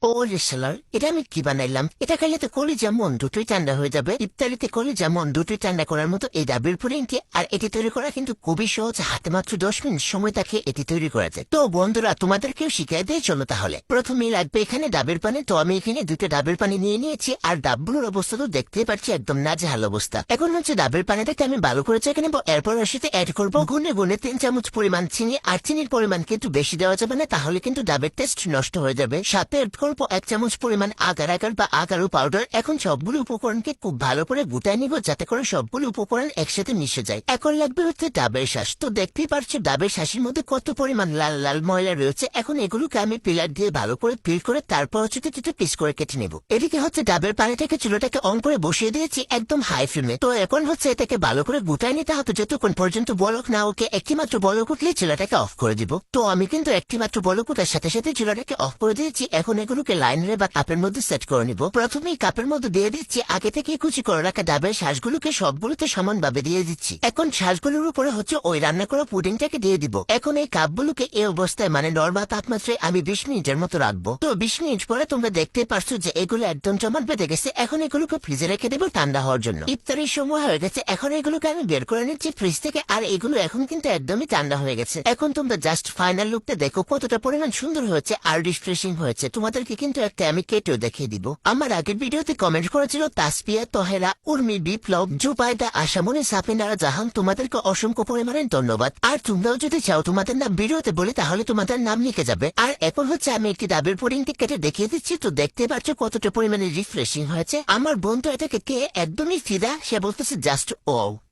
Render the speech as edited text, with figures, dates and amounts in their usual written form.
ও রে শালার, এটা আমি কি বানাইলাম? এটা খাইলে তো কলিজা মন দুটোই ঠান্ডা হয়ে যাবে। ইফতারিতে কলিজা মন দুটোই ঠান্ডা করার মতো এই ডাবের পুডিংটি, আর এটি তৈরি করা কিন্তু খুবই সহজ। হাতে মাত্র 10 মিনিট সময় থাকে এটি তৈরি করা যায়। তো বন্ধুরা, তোমাদেরকেও শিখিয়ে দিয়ে চলো তাহলে। প্রথমেই লাগবে এখানে ডাবের পানি। তো আমি এখানে 2টা ডাবের পানি নিয়ে নিয়েছি, আর ডাবগুলোর অবস্থা তো দেখতেই পাচ্ছি একদম নাজেহাল অবস্থা। এখন হচ্ছে ডাবের পানিটাকে আমি ভালো করে চেখে নেবো। এরপর এর সাথে অ্যাড করবো গুনে গুনে 3 চামচ পরিমাণ চিনি। আর চিনির পরিমাণ কিন্তু বেশি দেওয়া যাবে না, তাহলে কিন্তু ডাবের টেস্ট নষ্ট হয়ে যাবে। সাথে অ্যাড করবো 1 চামচ পরিমাণ আগার বা আগারু পাউডার। এখন সবগুলো উপকরণকে খুব ভালো করে গুটায় নিব, যাতে করে সবগুলো উপকরণ একসাথে মিশে যায়। এখন লাগবে হচ্ছে ডাবের শাঁস। তো দেখতেই পারছো ডাবের শাঁসের মধ্যে কত পরিমাণ লাল লাল ময়লা রয়েছে। এখন এগুলোকে আমি পিলার দিয়ে ভালো করে পিল করে তারপর হচ্ছে কিছু পিস করে কেটে নেব। এদিকে হচ্ছে ডাবের পানিটাকে চুলোটাকে অন করে বসিয়ে দিয়েছি একদম হাই ফ্লেমে। তো এখন হচ্ছে এটাকে ভালো করে গুটায় নিতে হবে যতক্ষণ পর্যন্ত বলক না ওকে। একটি মাত্র বলক উঠলে চুলাটাকে অফ করে দিব। তো আমি কিন্তু একটি মাত্র বলক উঠার সাথে সাথে চুলাটাকে অফ করে দিয়েছি। এখন এগুলোকে লাইনারে বা কাপের মধ্যে সেট করে নিব। প্রথমেই কাপের মধ্যে দিয়ে দিচ্ছি আগে থেকে কুচি করে রাখা ডাবের শাঁসগুলোকে, সবগুলোতে সমানভাবে দিয়ে দিচ্ছি। এখন শাঁসগুলোর উপরে হচ্ছে ওই রান্না করা পুডিংটাকে দিয়ে দিব। এখন এই কাপগুলোকে এই অবস্থায় মানে নরমাল তাপমাত্রায় আমি 20 মিনিটের মতো রাখবো। তো 20 মিনিট পরে তোমরা দেখতে পারছো যে এগুলো একদম জমাট বেঁধে গেছে। এখন এগুলোকে ফ্রিজে রেখে দেবো ঠান্ডা হওয়ার জন্য। ইফতারের সময় হয়ে গেছে, এখন এগুলোকে আমি বের করে নিচ্ছি ফ্রিজ থেকে। আর এগুলো এখন কিন্তু একদমই ঠান্ডা হয়ে গেছে। এখন তোমরা জাস্ট ফাইনাল লুকটা দেখো কতটা পরিমাণ সুন্দর হয়েছে আর রিফ্রেশিং হয়েছে। তোমাদেরকে কিন্তু একটা আমি কেটেও দেখিয়ে দিব। আমার আগের ভিডিওতে কমেন্ট করেছিল তাসপিয়া, তহেরা, উর্মি, বিপ্লব, জুবাইদা, আশামনি, সাফিনারা জাহান। তোমাদেরকে অসংখ্য পরিমাণে ধন্যবাদ। আর তোমরাও যদি চাও তোমাদের নাম ভিডিওতে বলে, তাহলে তোমাদের নাম লিখে যাবে। আর এখন হচ্ছে আমি একটি ডাবের পুডিংটি কেটে দেখিয়ে দিচ্ছি। তো দেখতে পাচ্ছ কতটা পরিমাণে রিফ্রেশিং হয়েছে। আমার বন্ধু এটাকে কে একদমই ফিদা, সে বলতেছে জাস্ট ও।